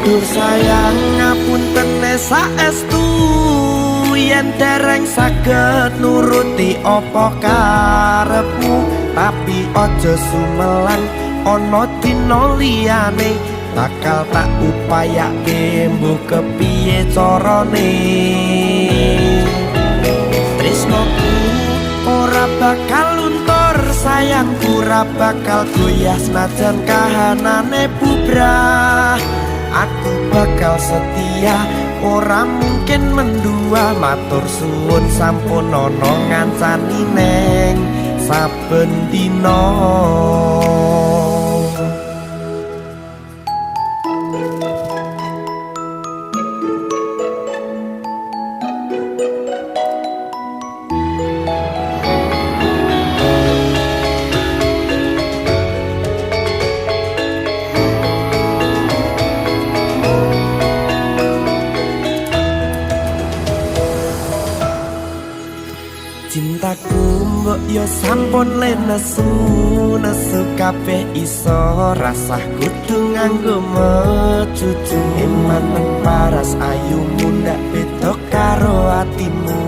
Dur sayang ngapunten saestu yen dereng saged nuruti apa karepmu, tapi aja sumelan ana dina liyane bakal tak upayake mbok kepiye carane. Tresnoku ora bakal luntur, sayangku ora bakal goyah senajan kahanane bubrah. Aku bakal setia, ora mungkin mendua. Matur suwun sampun ana ngancani neng saben dina. Cintaku mbok yo sampun le nesu kabeh iso rasah kudu nganggo mecucu. Eman paras ayumu ndak beda karo atimu.